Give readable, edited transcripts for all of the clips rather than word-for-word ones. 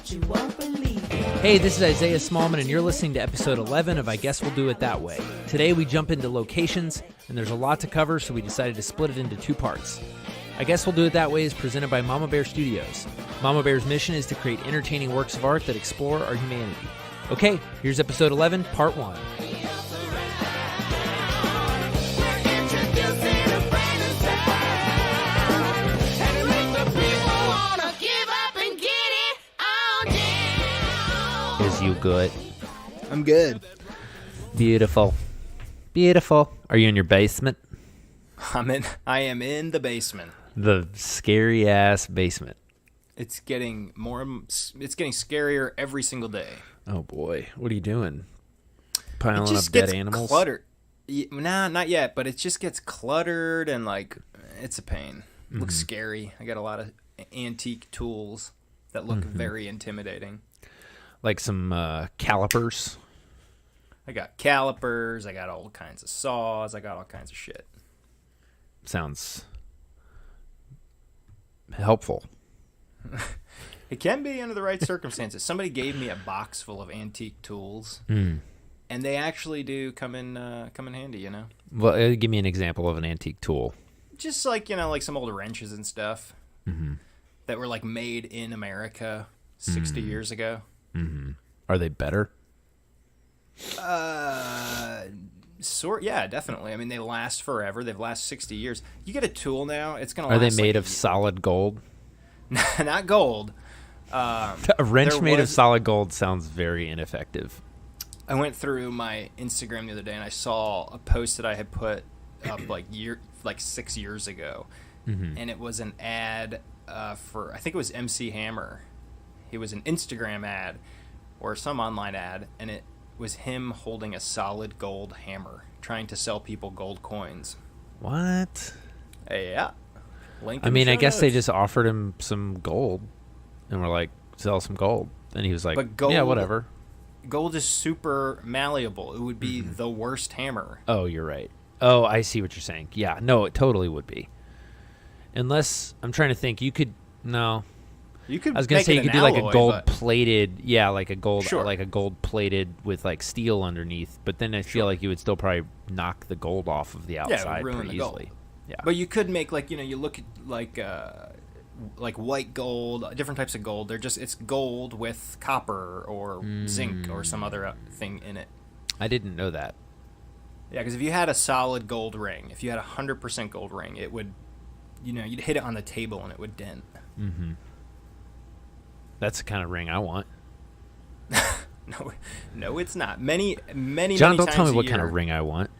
but you won't believe it. Hey, this is Isaiah Smallman, and you're listening to episode 11 of I Guess We'll Do It That Way. Today we jump into locations, and there's a lot to cover, so we decided to split it into two parts. I Guess We'll Do It That Way is presented by Mama Bear Studios. Mama Bear's mission is to create entertaining works of art that explore our humanity. Okay, here's episode 11, part 1. Is you good? I'm good. Beautiful. Beautiful. Are you in your basement? I am in the basement. The scary ass basement. It's getting scarier every single day. Oh boy, what are you doing? Piling It just up dead gets animals? cluttered. Nah, not yet, but it just gets cluttered and like it's a pain. It looks scary. I got a lot of antique tools that look very intimidating. Like some calipers. I got calipers. I got all kinds of saws. I got all kinds of shit. Sounds helpful. It can be under the right circumstances. Somebody gave me a box full of antique tools, and they actually do come in handy. You know. Well, give me an example of an antique tool. Just like like some old wrenches and stuff that were like made in America 60 years ago. Are they better? Yeah, definitely. I mean, they last forever. They've lasted 60 years. You get a tool now, it's gonna. Are last they made of solid gold? Not gold. A wrench made of solid gold sounds very ineffective. I went through my Instagram the other day and I saw a post that I had put up like 6 years ago, and it was an ad for, I think it was MC Hammer. It was an Instagram ad or some online ad, and it was him holding a solid gold hammer trying to sell people gold coins. What? Yeah. Link I in mean, the I show guess they notes. just offered him some gold, and were like, sell some gold. And he was like, But gold- yeah, whatever. Gold is super malleable. It would be the worst hammer. Oh, you're right. Oh, I see what you're saying. Yeah, no, it totally would be. Unless, I'm trying to think, you could, no. You could I was going to make say it you could an do like a alloy, gold but- plated, like a gold, Sure. like a gold plated with like steel underneath. But then I feel like you would still probably knock the gold off of the outside ruin pretty the gold. easily. Yeah. But you could make you look at like white gold, different types of gold. It's gold with copper or zinc or some other thing in it. I didn't know that. Yeah, because if you had a solid gold ring, if you had 100% gold ring, it would, you'd hit it on the table and it would dent. That's the kind of ring I want. No, it's not. Many John, don't times tell me a what kind year, of ring I want.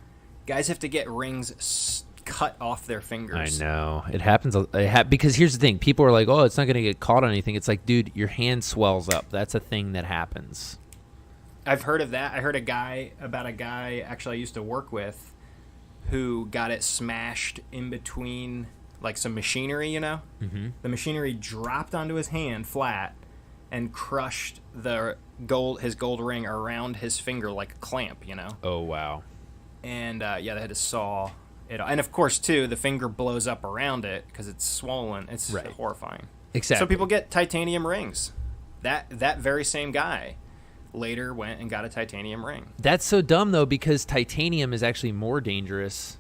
Guys have to get rings cut off their fingers. I know. It happens because here's the thing. People are like, oh, it's not going to get caught on anything. It's like, dude, your hand swells up. That's a thing that happens. I've heard of that. I heard about a guy actually I used to work with who got it smashed in between like some machinery, The machinery dropped onto his hand flat and crushed his gold ring around his finger like a clamp, Oh, wow. And they had to saw it. And of course, too, the finger blows up around it because it's swollen. It's horrifying. Exactly. So people get titanium rings. That very same guy later went and got a titanium ring. That's so dumb, though, because titanium is actually more dangerous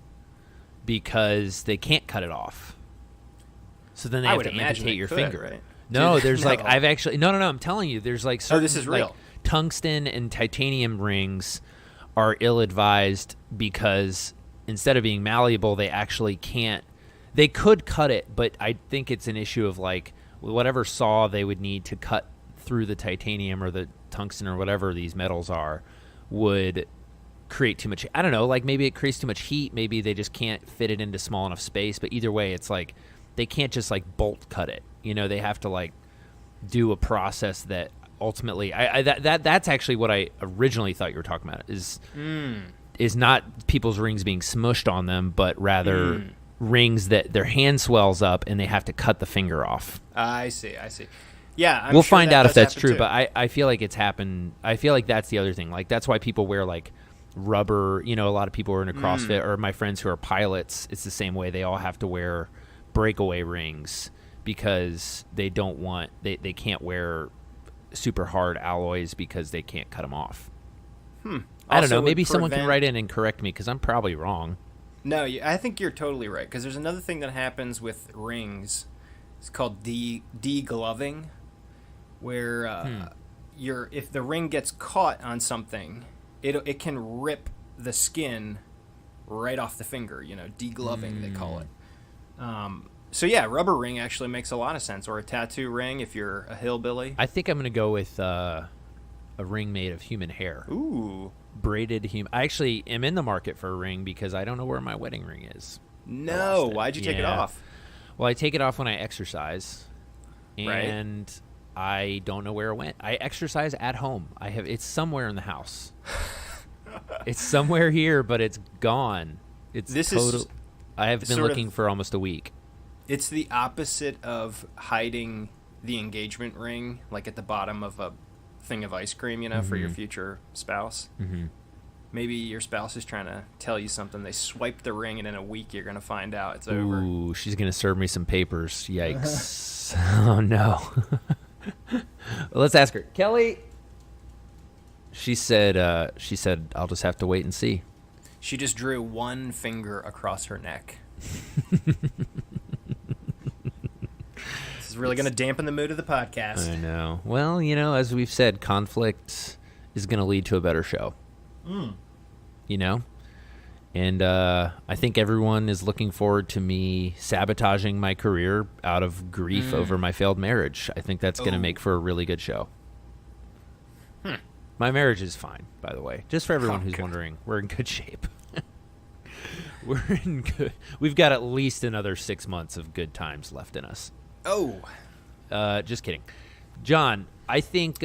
because they can't cut it off. So then they have to amputate your finger. Right? No, Dude, there's no. like, I've actually, no, I'm telling you, there's like certain, this is real. like, tungsten and titanium rings are ill-advised because instead of being malleable, they actually can't. They could cut it, but I think it's an issue of like whatever saw they would need to cut through the titanium or the tungsten or whatever these metals are would create too much. I don't know, like maybe it creates too much heat. Maybe they just can't fit it into small enough space. But either way, it's like they can't just like bolt cut it. They have to like do a process that ultimately that's actually what I originally thought you were talking about is not people's rings being smushed on them, but rather rings that their hand swells up and they have to cut the finger off. I see. Yeah, we'll find out if that's true, but I feel like it's happened. I feel like that's the other thing. Like that's why people wear like rubber. A lot of people are into CrossFit or my friends who are pilots. It's the same way. They all have to wear breakaway rings because they don't want they can't wear super hard alloys because they can't cut them off. I don't Also know. Maybe would someone can prevent- write in and correct me because I'm probably wrong. No, I think you're totally right, because there's another thing that happens with rings. It's called degloving, where if the ring gets caught on something, it can rip the skin right off the finger. Degloving they call it. So yeah, rubber ring actually makes a lot of sense, or a tattoo ring if you're a hillbilly. I think I'm going to go with a ring made of human hair. Ooh. Braided human. I actually am in the market for a ring because I don't know where my wedding ring is. No, why'd you take it Yeah. off? Well, I take it off when I exercise, Right. and I don't know where it went. I exercise at home. It's somewhere in the house. It's somewhere here, but it's gone. I have been sort of- looking for almost a week. It's the opposite of hiding the engagement ring, like at the bottom of a thing of ice cream, for your future spouse. Mm-hmm. Maybe your spouse is trying to tell you something. They swipe the ring, and in a week you're going to find out it's over. Ooh, she's going to serve me some papers. Yikes. Oh, no. Well, let's ask her. Kelly. She said, I'll just have to wait and see. She just drew one finger across her neck. This is really going to dampen the mood of the podcast. I know. Well, as we've said, conflict is going to lead to a better show. And I think everyone is looking forward to me sabotaging my career out of grief over my failed marriage. I think that's going to make for a really good show. My marriage is fine, by the way. Just for everyone who's wondering, we're in good shape. We're in good. We've got at least another 6 months of good times left in us. Oh. Just kidding. John, I think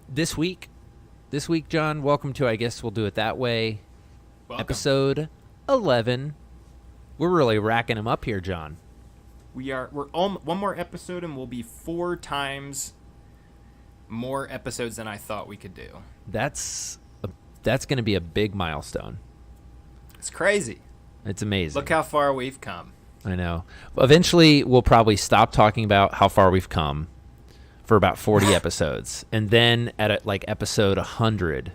this week, John, welcome to, I guess we'll do it that way, Welcome. episode 11. We're really racking them up here, John. We're one more episode, and we'll be 4 times more episodes than I thought we could do. That's going to be a big milestone. It's crazy. It's amazing. Look how far we've come. I know. Eventually, we'll probably stop talking about how far we've come for about 40 episodes. And then at episode 100,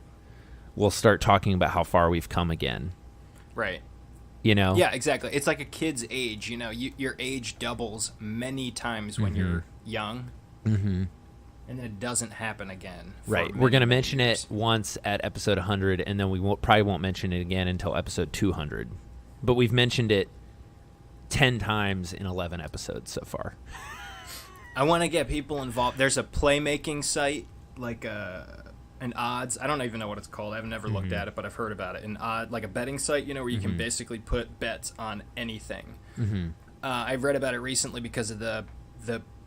we'll start talking about how far we've come again. Right. Yeah, exactly. It's like a kid's age. Your age doubles many times when you're young. Mm-hmm. And then it doesn't happen again. Right. We're going to mention it once at episode 100, and then we probably won't mention it again until episode 200. But we've mentioned it 10 times in 11 episodes so far. I want to get people involved. There's a playmaking site, like an odds. I don't even know what it's called. I've never looked at it, but I've heard about it. Like a betting site, where you can basically put bets on anything. I've read about it recently because of the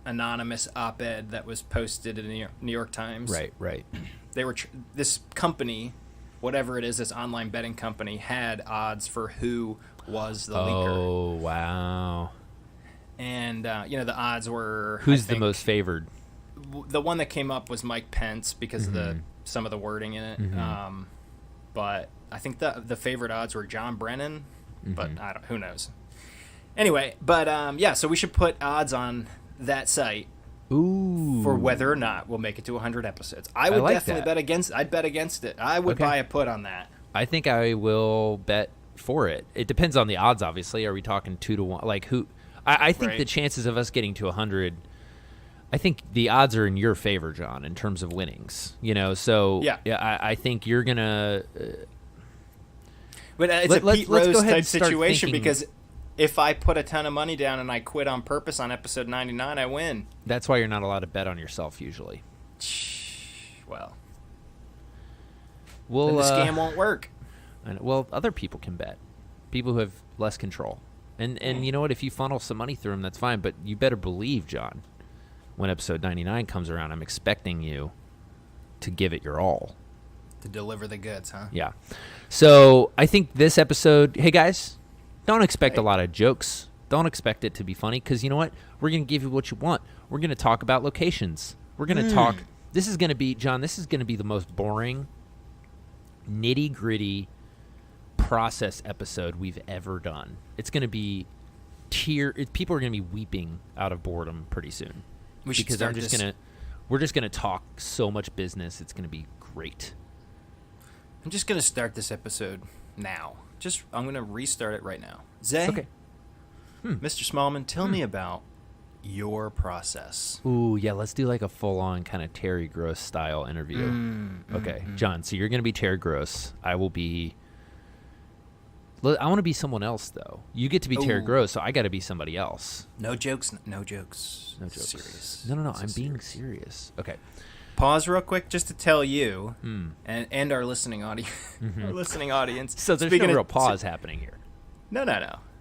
anonymous op-ed that was posted in the New York Times. Right. They were this company, whatever it is, this online betting company, had odds for who was the leaker. Oh, wow. And the odds were, who's the most favored? The one that came up was Mike Pence because of some of the wording in it. But I think the favorite odds were John Brennan, but who knows. Anyway, but so we should put odds on that site. Ooh. For whether or not we'll make it to 100 episodes. I would definitely bet against it. I'd bet against it. I would buy a put on that. I think I will bet for it. It depends on the odds, obviously. Are we talking 2 to 1? Like who? I think the chances of us getting to 100, I think the odds are in your favor, John, in terms of winnings. So I think you're gonna. But it's a Pete Rose type situation thinking, because if I put a ton of money down and I quit on purpose on episode 99, I win. That's why you're not allowed to bet on yourself usually. Well, then the scam won't work. Well, other people can bet. People who have less control. And you know what? If you funnel some money through them, that's fine. But you better believe, John, when episode 99 comes around, I'm expecting you to give it your all. To deliver the goods, huh? Yeah. So I think this episode, hey guys, don't expect a lot of jokes. Don't expect it to be funny because you know what? We're going to give you what you want. We're going to talk about locations. We're going to talk. This is going to be, John, this is going to be the most boring, nitty-gritty process episode we've ever done. It's going to be people are going to be weeping out of boredom pretty soon. We should because start I'm just this. going to We're just going to talk so much business. It's going to be great. I'm just going to start this episode now. I'm going to restart it right now. Zay, Okay. Mr. Smallman, tell me about your process. Ooh, yeah, let's do like a full-on kind of Terry Gross style interview. Okay, John, so you're going to be Terry Gross. I will be... I want to be someone else, though. You get to be Terry Gross, so I got to be somebody else. No jokes. No jokes. No jokes. Serious. No, I'm being serious. Okay. Pause real quick just to tell you and our listening audience. Our listening audience. So there's no real pause happening here. No.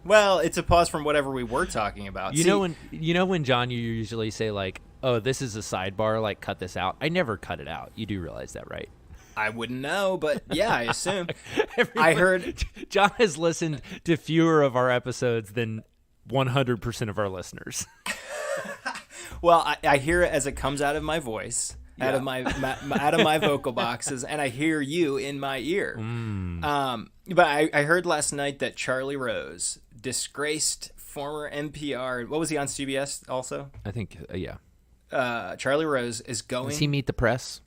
Well, it's a pause from whatever we were talking about. You know when John, you usually say like, "Oh, this is a sidebar. Like, cut this out." I never cut it out. You do realize that, right? I wouldn't know, but yeah, I assume. I heard John has listened to fewer of our episodes than 100% of our listeners. Well, I hear it as it comes out of my voice, out of my vocal boxes, and I hear you in my ear. But I heard last night that Charlie Rose, disgraced former NPR, what was he on CBS also? I think, yeah. Charlie Rose is going. Does he meet the press?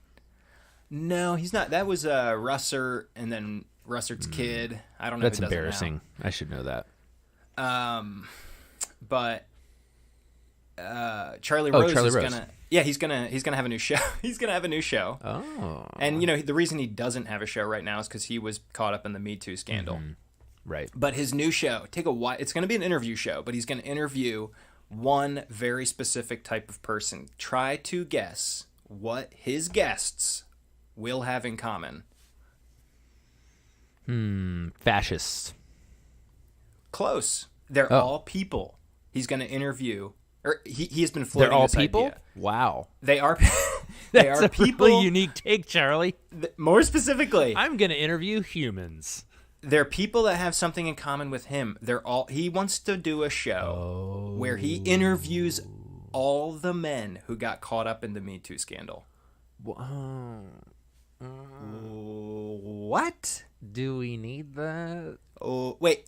No, he's not. That was Russert, and then Russert's kid. I don't know. That's embarrassing. I should know that. But Charlie Rose Charlie is Rose. he's gonna have a new show. He's gonna have a new show. Oh, and the reason he doesn't have a show right now is because he was caught up in the Me Too scandal. Right. But his new show, it's gonna be an interview show, but he's gonna interview one very specific type of person. Try to guess what his guests will have in common. Fascists. Close. They're all people. He's going to interview, or he has been floating. They're all this people? idea. Wow. They are. That's a people. really unique take, Charlie. More specifically, I'm going to interview humans. They're people that have something in common with him. He wants to do a show where he interviews all the men who got caught up in the Me Too scandal. What? Do we need that? Oh, wait,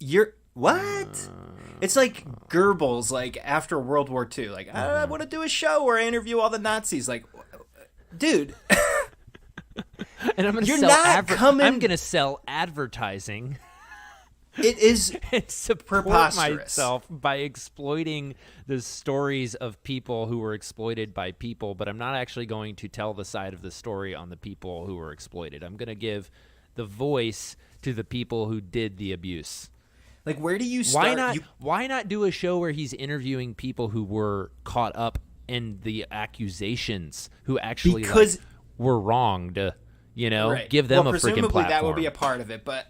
what? It's like Goebbels, like after World War II. Like, I want to do a show where I interview all the Nazis. Like, dude. And I'm going to sell advertising. It is and support myself by exploiting the stories of people who were exploited by people, but I'm not actually going to tell the side of the story on the people who were exploited. I'm going to give the voice to the people who did the abuse. Like, where do you start? Why not do a show where he's interviewing people who were caught up in the accusations, who actually were wronged? Right. Give them a freaking presumably platform. That will be a part of it, but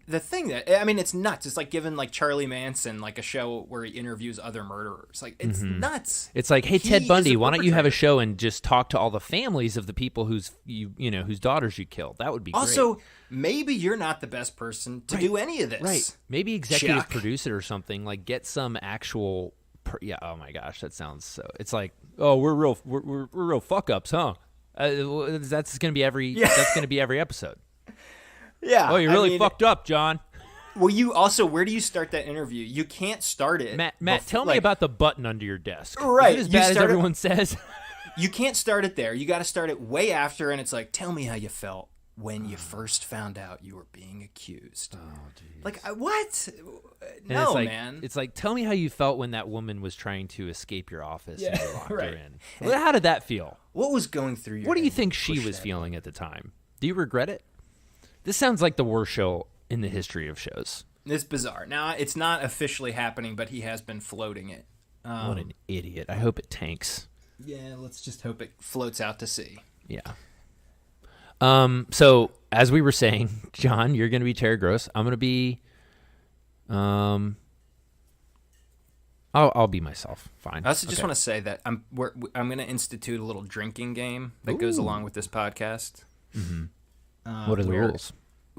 the thing it's nuts. It's like giving like Charlie Manson like a show where he interviews other murderers. Like, it's nuts. It's like, hey, Ted Bundy, why don't you have a show and just talk to all the families of the people whose daughters you killed? That would be great. Also, maybe you're not the best person to do any of this. Right. Maybe executive producer or something. Like, get some actual. Oh my gosh, that sounds so. It's like, oh, we're real fuck ups, huh? That's gonna be every. Yeah. That's gonna be every episode. Yeah. Oh, you're really fucked up, John. Well, you also, where do you start that interview? You can't start it. Matt, tell me about the button under your desk. Right. Is it as bad as everyone says? You can't start it there. You got to start it way after, and it's like, tell me how you felt when you first found out you were being accused. Oh, geez. Like, what? No, man. It's like, tell me how you felt when that woman was trying to escape your office and you locked her in. And how did that feel? What was going through your head? What do you think she was feeling at the time? Do you regret it? This sounds like the worst show in the history of shows. It's bizarre. Now, it's not officially happening, but he has been floating it. What an idiot. I hope it tanks. Yeah, let's just hope it floats out to sea. Yeah. So, as we were saying, John, you're going to be Terry Gross. I'm going to be... I'll be myself. Fine. I also just want to say that I'm going to institute a little drinking game that goes along with this podcast. Mm-hmm. What are the rules?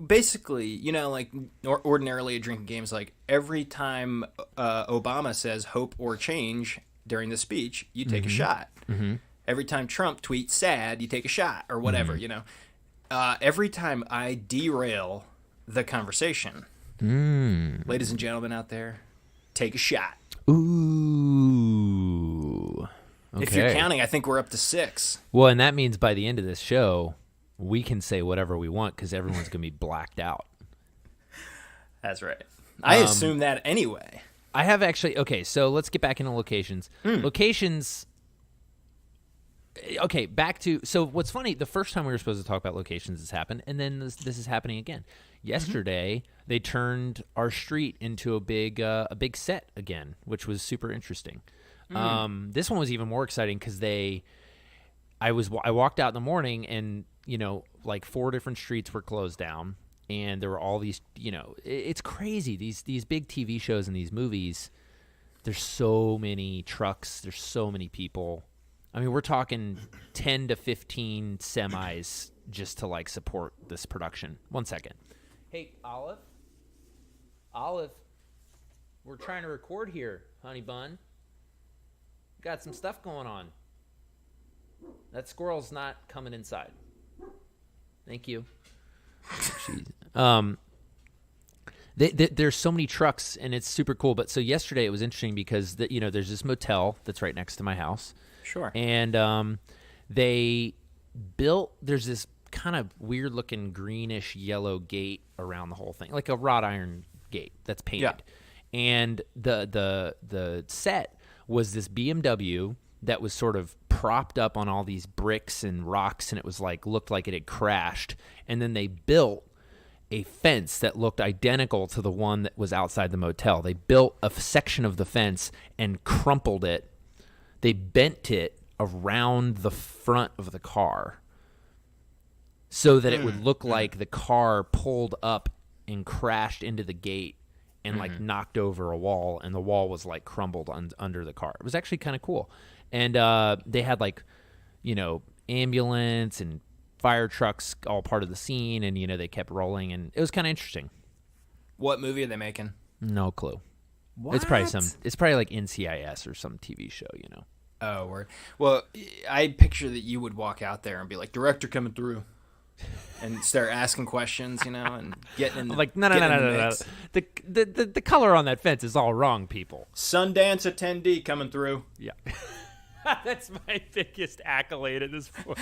Basically, like ordinarily a drinking game is like every time Obama says hope or change during the speech, you take a shot. Mm-hmm. Every time Trump tweets sad, you take a shot or whatever, Every time I derail the conversation, ladies and gentlemen out there, take a shot. Ooh. If you're Okay. counting, I think we're up to 6. Well, and that means by the end of this show, we can say whatever we want because everyone's going to be blacked out. That's right. I assume that anyway. I have actually. Okay, so let's get back into locations. Locations. Okay, back to. So what's funny? The first time we were supposed to talk about locations has happened, and then this is happening again. Yesterday, they turned our street into a big set again, which was super interesting. This one was even more exciting because I walked out in the morning and like 4 different streets were closed down. And there were all these, it's crazy. These big TV shows and these movies, there's so many trucks. There's so many people. I mean, we're talking 10 to 15 semis just to, like, support this production. 1 second. Hey, Olive? Olive, we're trying to record here, honey bun. Got some stuff going on. That squirrel's not coming inside. Thank you. There's so many trucks and it's super cool. But so yesterday it was interesting because there's this motel that's right next to my house. Sure. And there's this kind of weird looking greenish yellow gate around the whole thing, like a wrought iron gate that's painted. Yeah. And the set was this BMW that was sort of propped up on all these bricks and rocks, and it was like looked like it had crashed. And then they built a fence that looked identical to the one that was outside the motel. They built a section of the fence and crumpled it. They bent it around the front of the car so that it would look like the car pulled up and crashed into the gate and like knocked over a wall, and the wall was like crumbled under the car. It was actually kind of cool. And they had like, ambulance and fire trucks all part of the scene, and they kept rolling, and it was kind of interesting. What movie are they making? No clue. What? It's probably like NCIS or some TV show, Oh, word. Well, I picture that you would walk out there and be like, director coming through, and start asking questions, and getting in the Like, no. The color on that fence is all wrong, people. Sundance attendee coming through. Yeah. That's my biggest accolade at this point.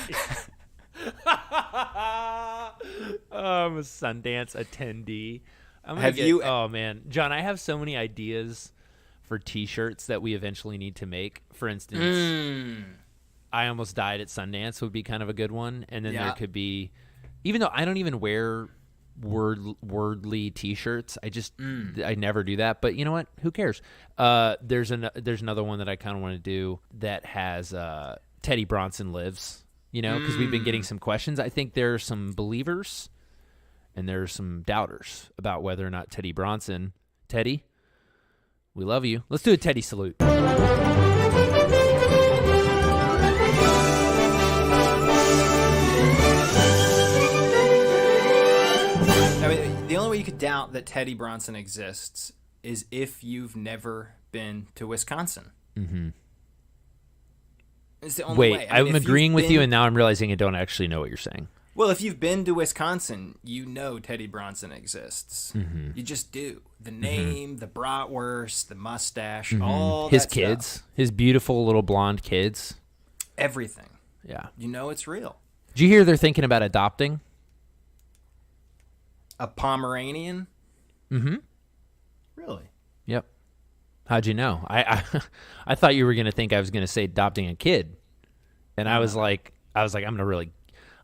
I'm a Sundance attendee. Oh, man. John, I have so many ideas for T-shirts that we eventually need to make. For instance, I almost died at Sundance would be kind of a good one. And then there could be, even though I don't even wear wordly T-shirts, I never do that. But you know what? Who cares? There's another one that I kind of want to do that has Teddy Bronson lives. Because we've been getting some questions. I think there are some believers and there are some doubters about whether or not Teddy, we love you. Let's do a Teddy salute. I mean, the only way you could doubt that Teddy Bronson exists is if you've never been to Wisconsin. Mm-hmm. It's the only way. I'm agreeing with you, and now I'm realizing I don't actually know what you're saying. Well, if you've been to Wisconsin, you know Teddy Bronson exists. Mm-hmm. You just do. The name, the bratwurst, the mustache, Mm-hmm. all his that kids, stuff. his beautiful little blonde kids. Everything. Yeah. You know it's real. Did you hear they're thinking about adopting? A Pomeranian? Mm-hmm. Really? Yep. How'd you know? I thought you were gonna think I was gonna say adopting a kid, and I was like, I'm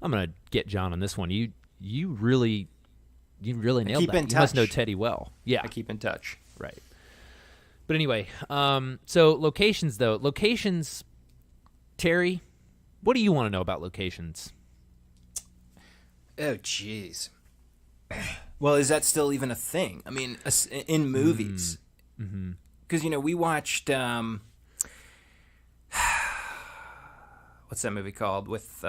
gonna get John on this one. You really nailed that. You must know Teddy well. Yeah, I keep in touch. Right. But anyway, so locations though. Locations, Terry, what do you want to know about locations? Oh, jeez. Well, is that still even a thing? I mean, in movies. Mm-hmm. Because, we watched, what's that movie called with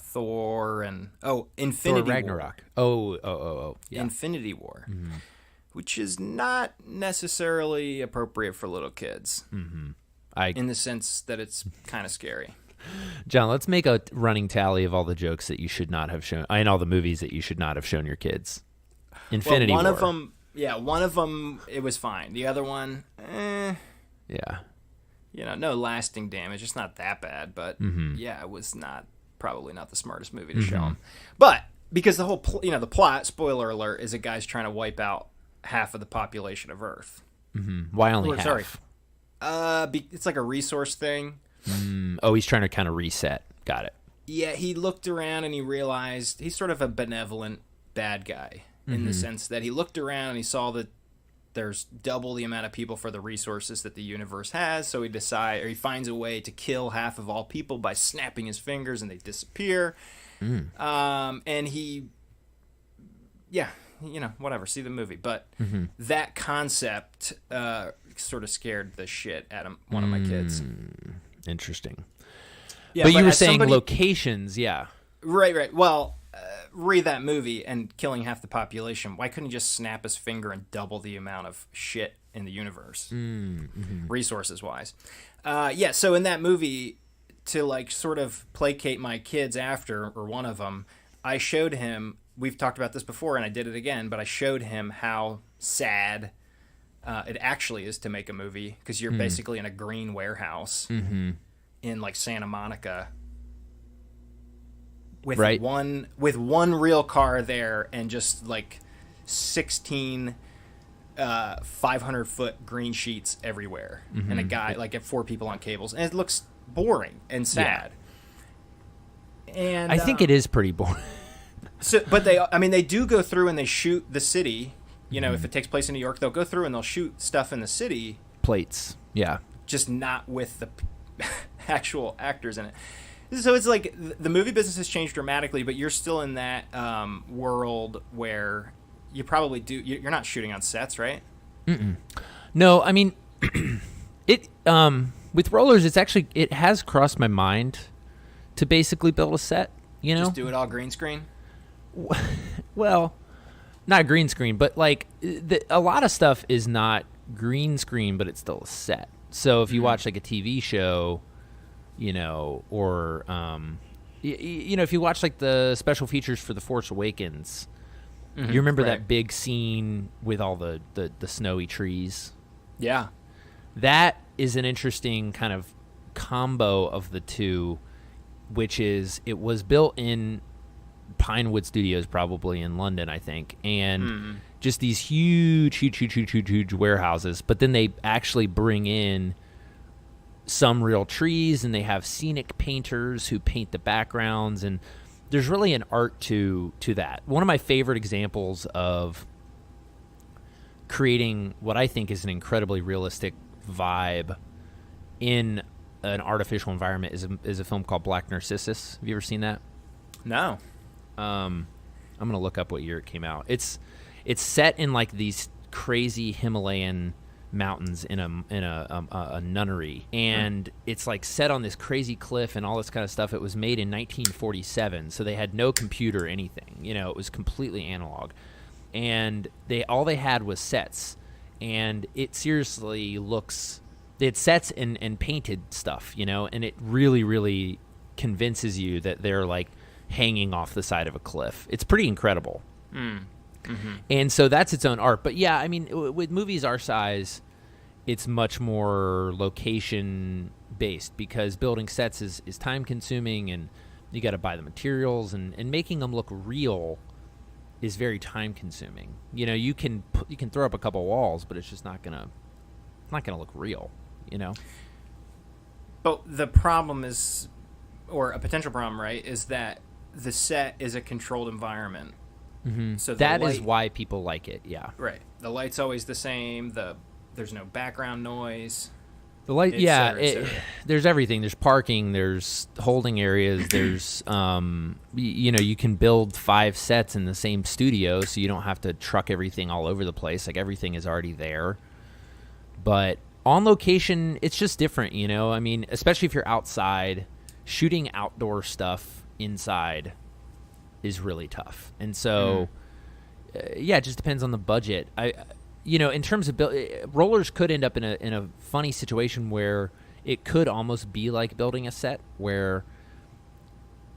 Thor and, Infinity Thor Ragnarok. War. Oh, yeah. Infinity War, Mm-hmm. which is not necessarily appropriate for little kids. Mm-hmm. In the sense that it's kind of scary. John, let's make a running tally of all the jokes that you should not have shown, and all the movies that you should not have shown your kids. Infinity War. One of them, it was fine. The other one, Yeah. no lasting damage. It's not that bad, but yeah, it was probably not the smartest movie to show him. But because the whole, the plot, spoiler alert, is a guy's trying to wipe out half of the population of Earth. Why only half? Sorry. It's like a resource thing. He's trying to kind of reset. Got it. Yeah, he looked around and he realized he's sort of a benevolent bad guy in the sense that he looked around and he saw that there's double the amount of people for the resources that the universe has, so he finds a way to kill half of all people by snapping his fingers and they disappear. And he, whatever, see the movie. But that concept sort of scared the shit out of one of my kids. Interesting. Yeah, but you were saying locations, yeah. Right. Well, read that movie and killing half the population. Why couldn't he just snap his finger and double the amount of shit in the universe, resources-wise? So in that movie, to like sort of placate my kids after, or one of them, I showed him, we've talked about this before and I did it again, but I showed him how sad it actually is to make a movie, because you're basically in a green warehouse in like Santa Monica with one real car there and just like 16 500-foot green sheets everywhere and a guy like 4 people on cables, and it looks boring and sad. And I think it is pretty boring. But they do go through and they shoot the city. If it takes place in New York, they'll go through and they'll shoot stuff in the city. Plates, yeah. Just not with the actual actors in it. So it's like the movie business has changed dramatically, but you're still in that world where you probably do. You're not shooting on sets, right? No, I mean, it with Rollers, it has crossed my mind to basically build a set. Just do it all green screen. Well, not green screen, but like a lot of stuff is not green screen, but it's still a set. So if you watch like a TV show, or if you watch like the special features for The Force Awakens, you remember that big scene with all the snowy trees? Yeah. That is an interesting kind of combo of the two, which is it was built in Pinewood Studios, probably in London, I think, and just these huge warehouses. But then they actually bring in some real trees, and they have scenic painters who paint the backgrounds, and there's really an art to that. One of my favorite examples of creating what I think is an incredibly realistic vibe in an artificial environment is a film called Black Narcissus. Have you ever seen that? No. I'm gonna look up what year it came out. It's set in like these crazy Himalayan mountains in a nunnery, and it's like set on this crazy cliff and all this kind of stuff. It was made in 1947, so they had no computer or anything. It was completely analog, and all they had was sets, and it seriously looks. They had sets and painted stuff, and it really, really convinces you that they're like hanging off the side of a cliff. It's pretty incredible. And so that's its own art. But yeah, I mean, with movies our size, it's much more location based, because building sets is time consuming, and you got to buy the materials, and making them look real is very time consuming. You can throw up a couple walls, but it's just not gonna look real. But the problem is, or a potential problem, right, is that the set is a controlled environment. So that is why people like it. Yeah. Right. The light's always the same. There's no background noise. The light, there's everything. There's parking. There's holding areas. There's, you can build 5 sets in the same studio, so you don't have to truck everything all over the place. Like, everything is already there. But on location, it's just different. I mean, especially if you're outside, shooting outdoor stuff inside is really tough. And so, it just depends on the budget. In terms of Rollers could end up in a funny situation where it could almost be like building a set, where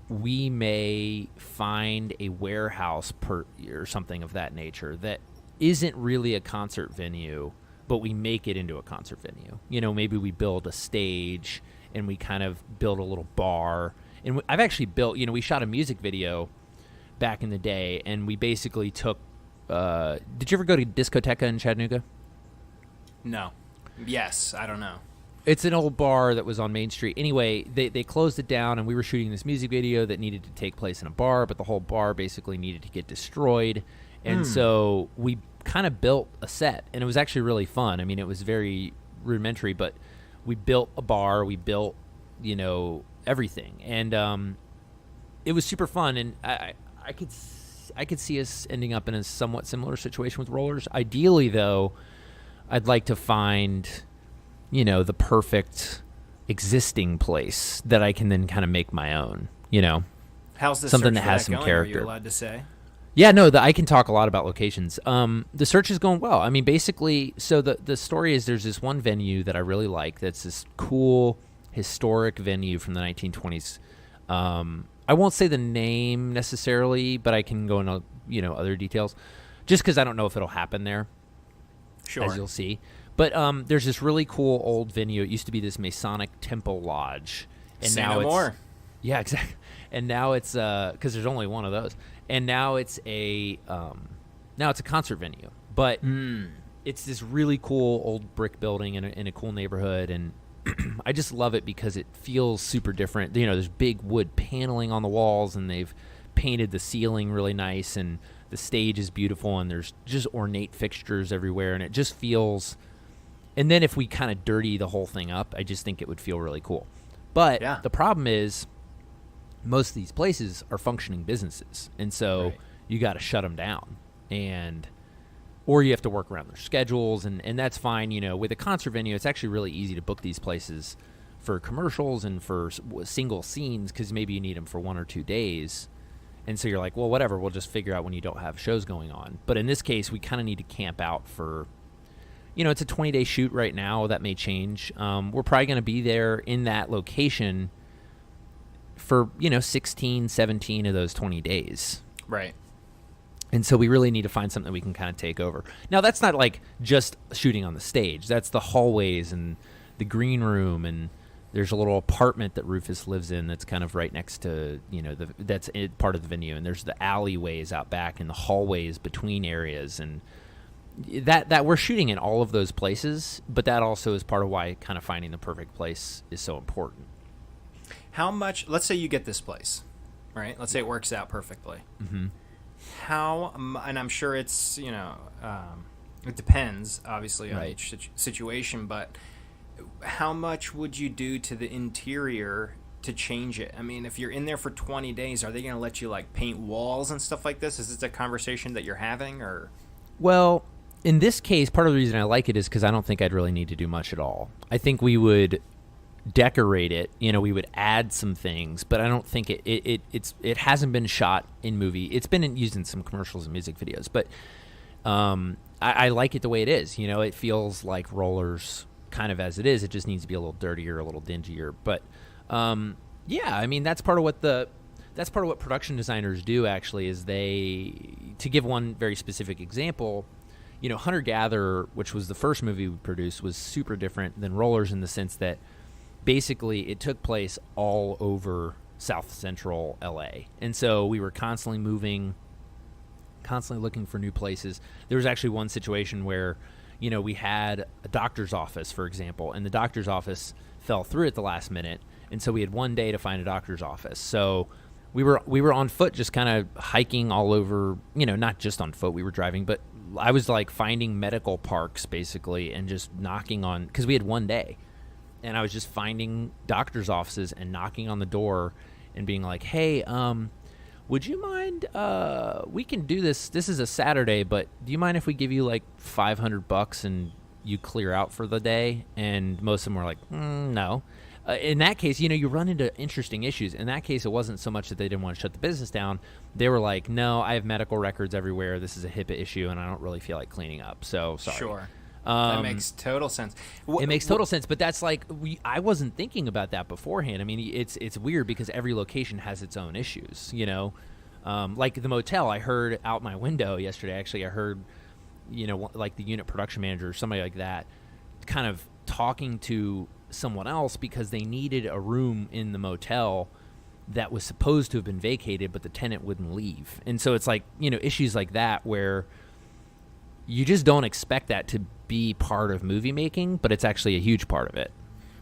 we may find a warehouse or something of that nature that isn't really a concert venue, but we make it into a concert venue. Maybe we build a stage and we kind of build a little bar. And I've actually built, we shot a music video back in the day, and we basically took, did you ever go to Discoteca in Chattanooga? No. Yes, I don't know. It's an old bar that was on Main Street. Anyway, they closed it down, and we were shooting this music video that needed to take place in a bar, but the whole bar basically needed to get destroyed. And so we kind of built a set, and it was actually really fun. I mean, it was very rudimentary, but we built a bar, we built, everything. And it was super fun, and I could see us ending up in a somewhat similar situation with rollers. Ideally, though, I'd like to find, the perfect existing place that I can then kind of make my own, How's the something search that for has that some going? character. Are you allowed to say? Yeah, no, I can talk a lot about locations. The search is going well. I mean, basically, so the story is there's this one venue that I really like that's this cool historic venue from the 1920s. I won't say the name necessarily, but I can go into, other details, just because I don't know if it'll happen there. Sure. As you'll see. But there's this really cool old venue. It used to be this Masonic temple lodge. And Say now no it's more. Yeah, exactly. And now it's because there's only one of those. And now it's a concert venue. But it's this really cool old brick building in a cool neighborhood, and I just love it because it feels super different. There's big wood paneling on the walls, and they've painted the ceiling really nice, and the stage is beautiful, and there's just ornate fixtures everywhere, and it just feels. And then if we kind of dirty the whole thing up, I just think it would feel really cool. But the problem is most of these places are functioning businesses, and so you got to shut them down, or you have to work around their schedules, and that's fine. With a concert venue, it's actually really easy to book these places for commercials and for single scenes, because maybe you need them for 1 or 2 days. And so you're like, well, whatever, we'll just figure out when you don't have shows going on. But in this case, we kind of need to camp out for, it's a 20-day shoot right now. That may change. We're probably going to be there in that location for, 16, 17 of those 20 days. Right. And so we really need to find something we can kind of take over. Now, that's not like just shooting on the stage. That's the hallways and the green room, and there's a little apartment that Rufus lives in that's kind of right next to, that's part of the venue. And there's the alleyways out back and the hallways between areas. And that we're shooting in all of those places, but that also is part of why kind of finding the perfect place is so important. How much, let's say you get this place, right? Let's say it works out perfectly. Mm-hmm. And I'm sure it's, it depends, obviously, on each situation, but how much would you do to the interior to change it? I mean, if you're in there for 20 days, are they going to let you, paint walls and stuff like this? Is this a conversation that you're having, or? Well, in this case, part of the reason I like it is because I don't think I'd really need to do much at all. I think we would decorate it, we would add some things, but I don't think it hasn't been shot in movie. It's been used in some commercials and music videos, but I like it the way it is. It feels like Rollers kind of as it is. It just needs to be a little dirtier, a little dingier. But I mean, that's part of what production designers do. Actually, is to give one very specific example. Hunter Gatherer, which was the first movie we produced, was super different than Rollers in the sense that basically it took place all over South Central LA. And so we were constantly moving, constantly looking for new places. There was actually one situation where, we had a doctor's office, for example, and the doctor's office fell through at the last minute. And so we had one day to find a doctor's office. So we were on foot, just kind of hiking all over, not just on foot, we were driving, but I was finding medical parks basically and just knocking on, because we had one day. And I was just finding doctor's offices and knocking on the door and being like, hey, would you mind, we can do this. This is a Saturday, but do you mind if we give you $500 and you clear out for the day? And most of them were like, no. In that case, you run into interesting issues. In that case, it wasn't so much that they didn't want to shut the business down. They were like, no, I have medical records everywhere. This is a HIPAA issue, and I don't really feel like cleaning up. So, sorry. Sure. That makes total sense. It makes total sense, but that's I wasn't thinking about that beforehand. I mean, it's weird because every location has its own issues, like the motel. I heard out my window yesterday, actually, I heard like the unit production manager or somebody like that, kind of talking to someone else because they needed a room in the motel that was supposed to have been vacated, but the tenant wouldn't leave. And so it's like, issues like that where you just don't expect that to be part of movie making, but it's actually a huge part of it.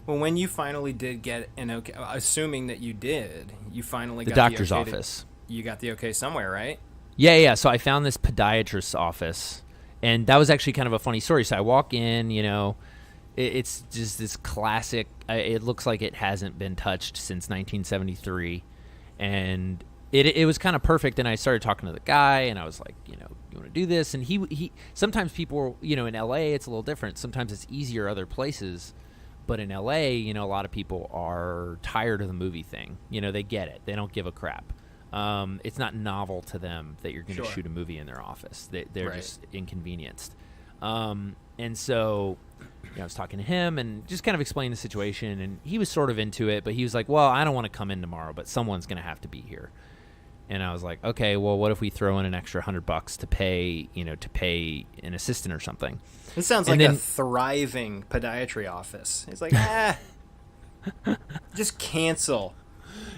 Well, when you finally did get an okay, assuming that you did, you finally The got doctor's the okay office. You got the okay somewhere, right? Yeah. So I found this podiatrist's office, and that was actually kind of a funny story. So I walk in, it's just this classic. It looks like it hasn't been touched since 1973, and it was kind of perfect. And I started talking to the guy, and I was like, you want to do this? And he sometimes people, in LA, it's a little different. Sometimes it's easier other places. But in LA, a lot of people are tired of the movie thing. They get it. They don't give a crap. It's not novel to them that you're going to shoot a movie in their office. They're just inconvenienced. And so I was talking to him and just kind of explained the situation. And he was sort of into it, but he was like, well, I don't want to come in tomorrow, but someone's going to have to be here. And I was like, okay, well, what if we throw in an extra $100 to pay an assistant or something? It sounds like a thriving podiatry office. It's like, just cancel.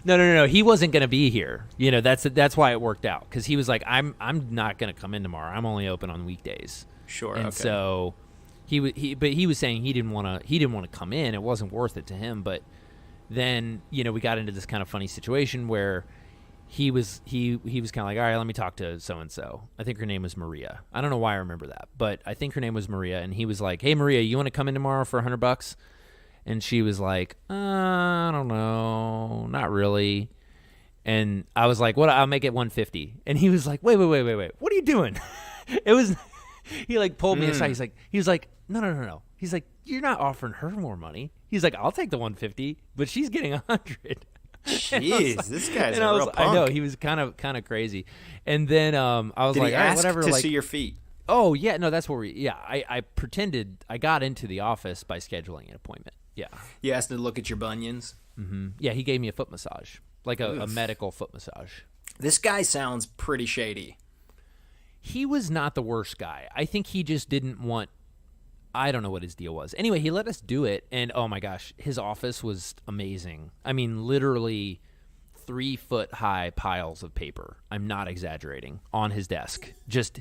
No. He wasn't going to be here. That's why it worked out, because he was like, I'm not going to come in tomorrow. I'm only open on weekdays. Sure. And so he was saying he didn't want to come in. It wasn't worth it to him. But then we got into this kind of funny situation where he was kind of like, all right, let me talk to so-and-so. I think her name was Maria. I don't know why I remember that, but I think her name was Maria. And he was like, hey, Maria, you want to come in tomorrow for $100? And she was like, I don't know, not really. And I was like, what? I'll make it $150. And he was like, wait. What are you doing? He like pulled me aside. He was like, no. He's like, you're not offering her more money. He's like, I'll take the $150, but she's getting $100. Jeez, like, this guy's a real punk. I know, he was kind of crazy. And then I was Did like, he all right, ask whatever. to like, see your feet? Oh yeah, no, that's where I pretended I got into the office by scheduling an appointment. Yeah. You asked to look at your bunions? Mm-hmm. Yeah, he gave me a foot massage, like a medical foot massage. This guy sounds pretty shady. He was not the worst guy. I think he just didn't want. I don't know what his deal was. Anyway, he let us do it, and oh my gosh, his office was amazing. I mean, literally 3-foot high piles of paper. I'm not exaggerating, on his desk. Just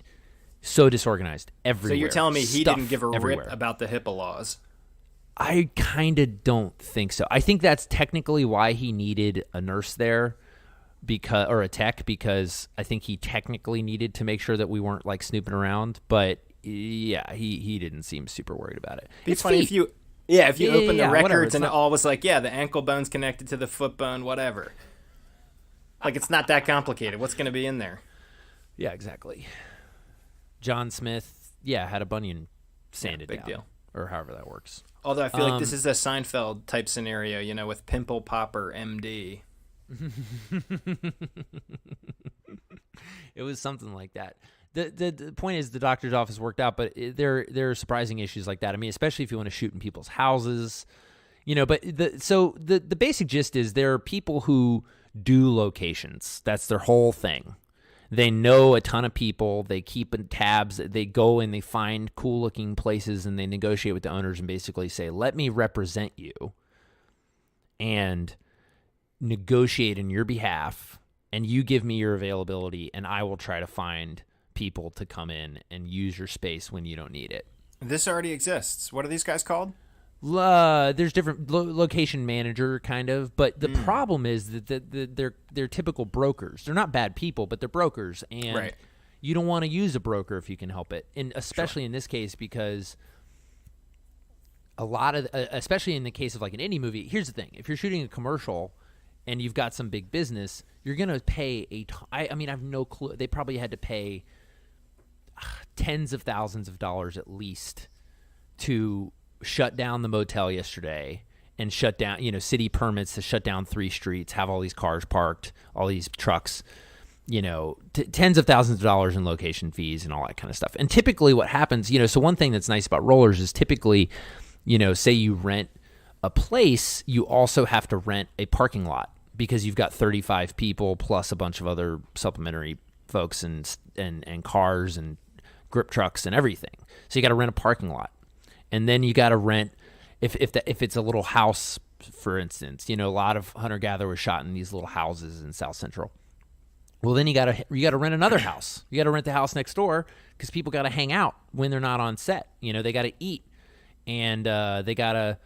so disorganized everywhere. So you're telling me he didn't give a everywhere. rip about the HIPAA laws? I kind of don't think so. I think that's technically why he needed a nurse there, or a tech, because I think he technically needed to make sure that we weren't like snooping around. But yeah, he didn't seem super worried about it. It's funny if you open the records and not, it all was like, the ankle bone's connected to the foot bone, whatever. Like, it's not that complicated. What's going to be in there? Yeah, exactly. John Smith, had a bunion sanded big down. Deal. Or however that works. Although I feel like this is a Seinfeld type scenario, with Pimple Popper, MD. It was something like that. The point is the doctor's office worked out, but there are surprising issues like that. I mean, especially if you want to shoot in people's houses, But the basic gist is there are people who do locations. That's their whole thing. They know a ton of people. They keep in tabs. They go and they find cool-looking places, and they negotiate with the owners and basically say, let me represent you and negotiate in your behalf, and you give me your availability, and I will try to find people to come in and use your space when you don't need it. This already exists. What are these guys called? There's different location manager kind of, but the problem is that they're typical brokers. They're not bad people, but they're brokers, and you don't want to use a broker if you can help it, and especially in this case because a lot of, especially in the case of like an indie movie. Here's the thing: if you're shooting a commercial and you've got some big business, you're gonna pay I mean, I have no clue. They probably had to pay tens of thousands of dollars at least to shut down the motel yesterday and shut down, city permits to shut down 3 streets, have all these cars parked, all these trucks, tens of thousands of dollars in location fees and all that kind of stuff. And typically what happens, so one thing that's nice about rollers is typically, say you rent a place, you also have to rent a parking lot because you've got 35 people plus a bunch of other supplementary folks and cars and grip trucks and everything. So you got to rent a parking lot, and then you got to rent if it's a little house, for instance. A lot of hunter gatherer was shot in these little houses in South Central. Well, then you gotta rent another house. You gotta rent the house next door because people gotta hang out when they're not on set. They gotta eat, and they gotta,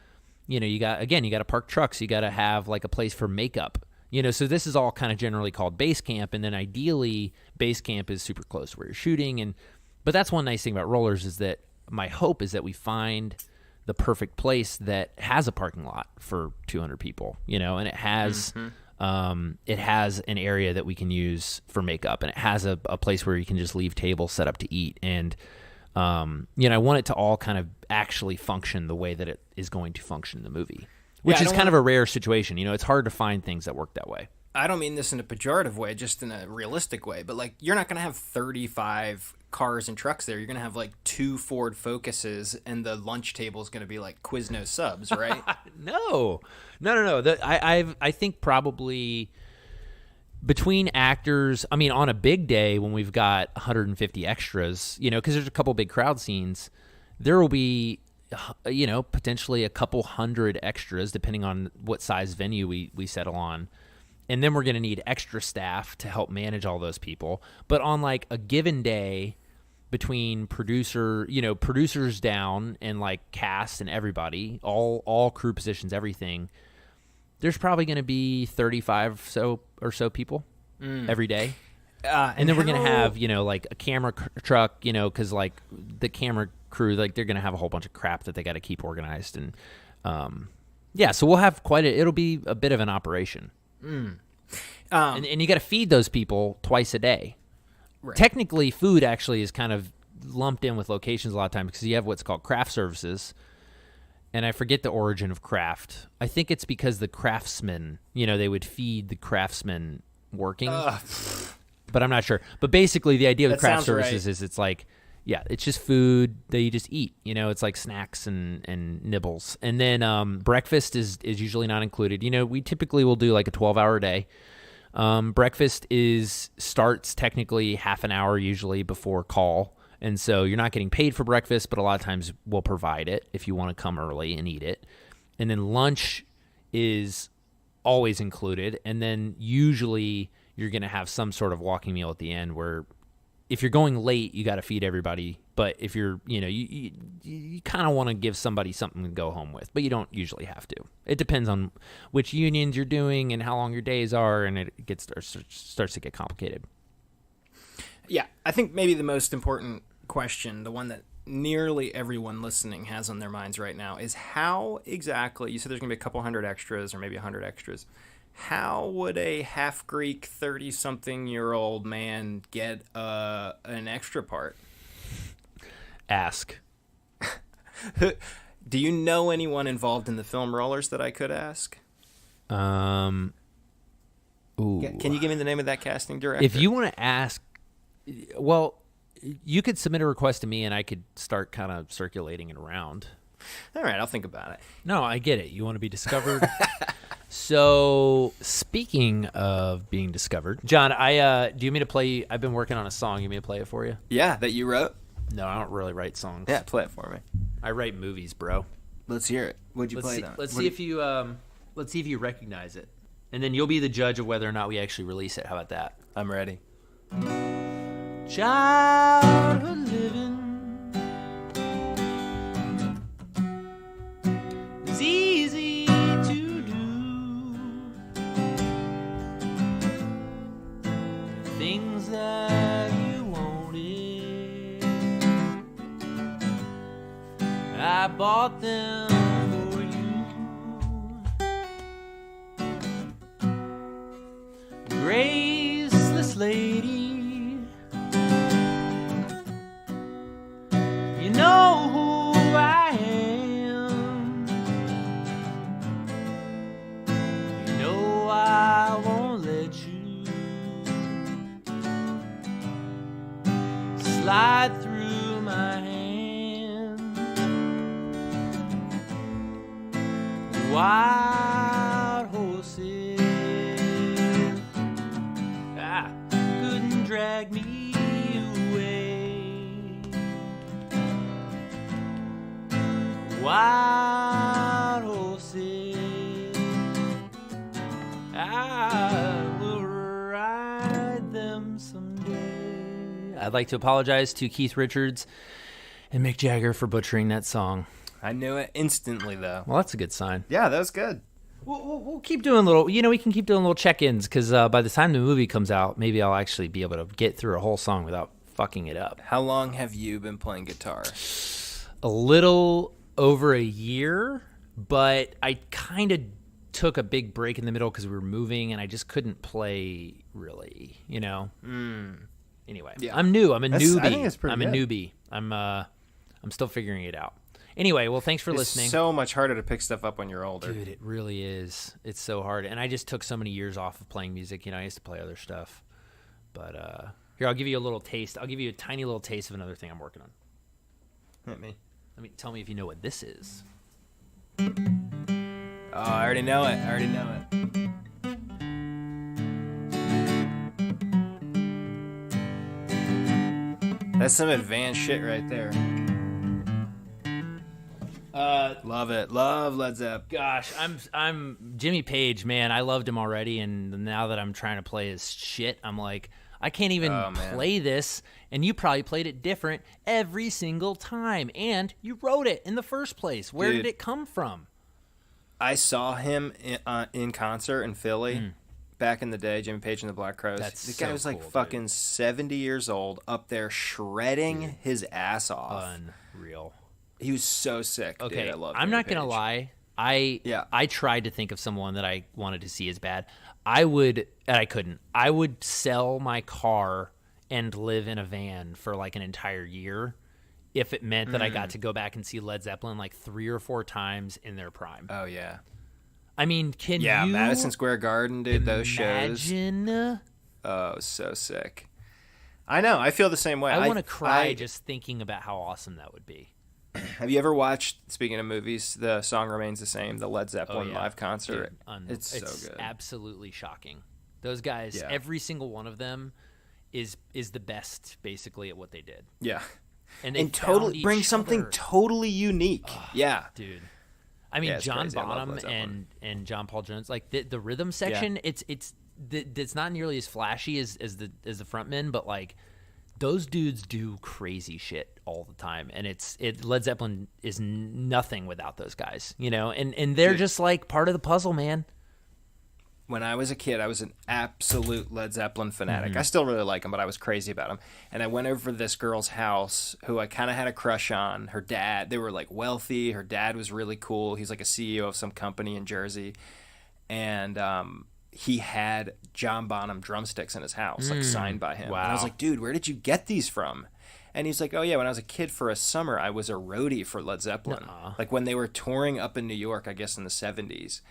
you gotta park trucks. You gotta have like a place for makeup. So this is all kind of generally called base camp, and then ideally base camp is super close to where you're shooting. But that's one nice thing about rollers is that my hope is that we find the perfect place that has a parking lot for 200 people. And it has. Mm-hmm. It has an area that we can use for makeup, and it has a place where you can just leave tables set up to eat. And, I want it to all kind of actually function the way that it is going to function in the movie, which is kind of a rare situation. It's hard to find things that work that way. I don't mean this in a pejorative way, just in a realistic way, but like you're not going to have 35 cars and trucks there. You're going to have like 2 Ford Focuses, and the lunch table is going to be like Quiznos subs, right? No. I think probably between actors, on a big day when we've got 150 extras, because there's a couple big crowd scenes, there will be, potentially a couple hundred extras depending on what size venue we settle on. And then we're going to need extra staff to help manage all those people. But on like a given day between producers down and like cast and everybody, all crew positions, everything, there's probably going to be 35 or so people every day. And then we're going to have, like a camera truck, because like the camera crew, like they're going to have a whole bunch of crap that they got to keep organized. And so we'll have it'll be a bit of an operation. And you got to feed those people twice a day. Right. Technically, food actually is kind of lumped in with locations a lot of times because you have what's called craft services. And I forget the origin of craft. I think it's because the craftsmen, they would feed the craftsmen working. But I'm not sure. But basically, the idea of craft services is it's like, it's just food that you just eat. It's like snacks and nibbles. And then breakfast is usually not included. We typically will do like a 12-hour day. Breakfast starts technically half an hour usually before call. And so you're not getting paid for breakfast, but a lot of times we'll provide it if you want to come early and eat it. And then lunch is always included. And then usually you're going to have some sort of walking meal at the end where if you're going late, you got to feed everybody. But if you're, you kind of want to give somebody something to go home with, but you don't usually have to. It depends on which unions you're doing and how long your days are, and it starts to get complicated. Yeah, I think maybe the most important question, the one that nearly everyone listening has on their minds right now, is how exactly, you said there's going to be a couple hundred extras or maybe 100 extras. How would a half-Greek 30-something-year-old man get an extra part? Ask. Do you know anyone involved in the film Rollers that I could ask? Ooh. Can you give me the name of that casting director? If you want to ask, well, you could submit a request to me and I could start kind of circulating it around. All right, I'll think about it. No, I get it. You want to be discovered. So, speaking of being discovered, John, do you want me to play? I've been working on a song. You want me to play it for you? Yeah, that you wrote? No, I don't really write songs. Yeah, play it for me. I write movies, bro. Let's hear it. What'd you play then? Let's see if you recognize it, and then you'll be the judge of whether or not we actually release it. How about that? I'm ready. Childhood living is easy to do. Things that you wanted, I bought them for you. Graceless lady, you know who I am. You know I won't let you slide through my hand. Wild horses couldn't drag me away. I'd like to apologize to Keith Richards and Mick Jagger for butchering that song. I knew it instantly, though. Well, that's a good sign. Yeah, that was good. We'll keep doing we can keep doing little check-ins, because by the time the movie comes out, maybe I'll actually be able to get through a whole song without fucking it up. How long have you been playing guitar? A little over a year, but I kind of took a big break in the middle because we were moving, and I just couldn't play really, Anyway, yeah. I'm new. I'm a newbie. I think it's pretty I'm good. a newbie. I'm still figuring it out. Anyway, well, thanks for listening. It's so much harder to pick stuff up when you're older. Dude, it really is. It's so hard. And I just took so many years off of playing music. I used to play other stuff. But here, I'll give you a little taste. I'll give you a tiny little taste of another thing I'm working on. Hit me. Tell me if you know what this is. Oh, I already know it. That's some advanced shit right there. Love it. Love Led Zepp. Gosh, I'm Jimmy Page, man. I loved him already, and now that I'm trying to play his shit, I'm like, I can't even play this, and you probably played it different every single time, and you wrote it in the first place. Where did it come from? I saw him in concert in Philly back in the day, Jimmy Page and the Black Crowes. The guy was like fucking 70 years old, up there shredding his ass off. Unreal. He was so sick. Okay, dude. I love I'm Jimmy not going to Page. lie. I tried to think of someone that I wanted to see as bad. I couldn't. I would sell my car and live in a van for like an entire year if it meant that I got to go back and see Led Zeppelin like 3 or 4 times in their prime. Oh, yeah. I mean, can you Madison Square Garden, dude, those shows. imagine? Oh, so sick. I know. I feel the same way. I want to cry just thinking about how awesome that would be. Have you ever watched, speaking of movies, The Song Remains the Same, the Led Zeppelin live concert? Dude, it's so good. Absolutely shocking. Those guys, every single one of them is the best, basically, at what they did. Yeah. And totally bring something totally unique. Yeah. Dude. I mean, John Bonham and John Paul Jones, like the rhythm section, it's not nearly as flashy as the frontmen, but like those dudes do crazy shit all the time, and Led Zeppelin is nothing without those guys, and they're just like part of the puzzle, man. When I was a kid, I was an absolute Led Zeppelin fanatic. I still really like them, but I was crazy about them. And I went over to this girl's house who I kind of had a crush on. Her dad, they were like wealthy. Her dad was really cool. He's like a CEO of some company in Jersey. And he had John Bonham drumsticks in his house, like signed by him. Wow. And I was like, dude, where did you get these from? And he's like, oh, yeah, when I was a kid for a summer, I was a roadie for Led Zeppelin. Like when they were touring up in New York, I guess in the 70s.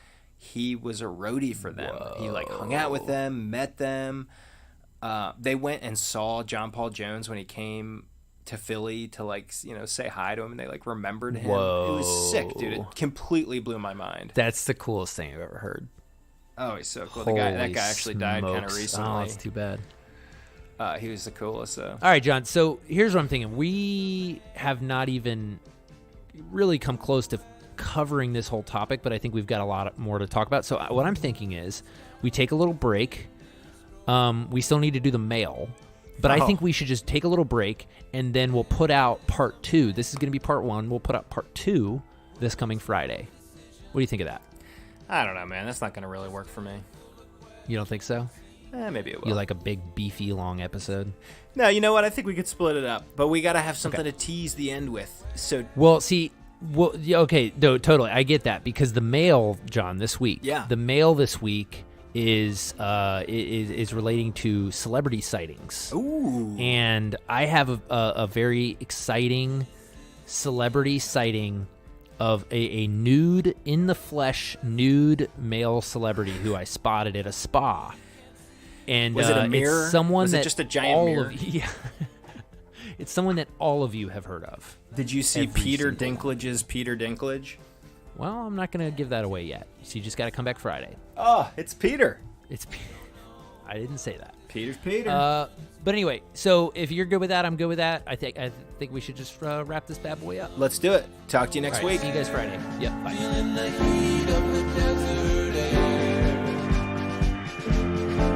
He was a roadie for them. Whoa. He like hung out with them, met them. They went and saw John Paul Jones when he came to Philly to like, say hi to him, and they like remembered him. Whoa. It was sick, dude. It completely blew my mind. That's the coolest thing I've ever heard. Oh, he's so cool. Holy That guy actually died kind of smokes. recently. Oh, that's too bad. He was the coolest. So. All right, John. So here's what I'm thinking. We have not even really come close to covering this whole topic, but I think we've got a lot more to talk about. So what I'm thinking is we take a little break. We still need to do the mail, but I think we should just take a little break, and then we'll put out part 2. This is going to be part 1. We'll put out part 2 this coming Friday. What do you think of that? I don't know, man. That's not going to really work for me. You don't think so? Maybe it will. You like a big, beefy, long episode? No, you know what? I think we could split it up, but we got to have something to tease the end with. So, well, see, okay, no, totally, I get that, because the mail, John, this week, the mail this week is relating to celebrity sightings. Ooh, and I have a very exciting celebrity sighting of a nude in the flesh nude male celebrity who I spotted at a spa. And was it a mirror? It's someone was that it just a giant mirror? It's someone that all of you have heard of. Did you see Peter Dinklage's Peter Dinklage? Well, I'm not going to give that away yet. So you just got to come back Friday. Oh, it's Peter. I didn't say that. Peter's Peter. But anyway, so if you're good with that, I'm good with that. I think we should just wrap this bad boy up. Let's do it. Talk to you next week. See you guys Friday. Yep. Bye. Feeling the heat of the desert air.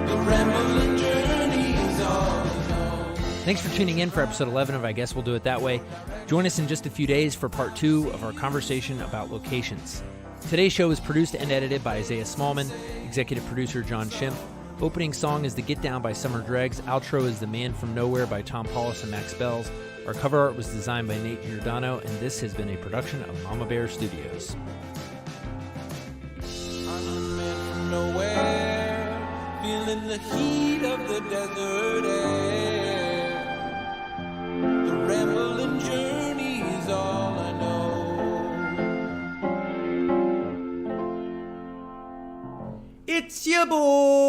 The rambling journey's all alone. Thanks for tuning in for episode 11 of I Guess We'll Do It That Way. Join us in just a few days for part 2 of our conversation about locations. Today's show is produced and edited by Isaiah Smallman, executive producer John Schimpf. Opening song is The Get Down by Summer Dregs. Outro is The Man From Nowhere by Tom Paulus and Max Bells. Our cover art was designed by Nate Giordano, and this has been a production of Mama Bear Studios. I'm the man from nowhere, feeling the heat of the desert air. The rambling journey is all I know. It's your boy.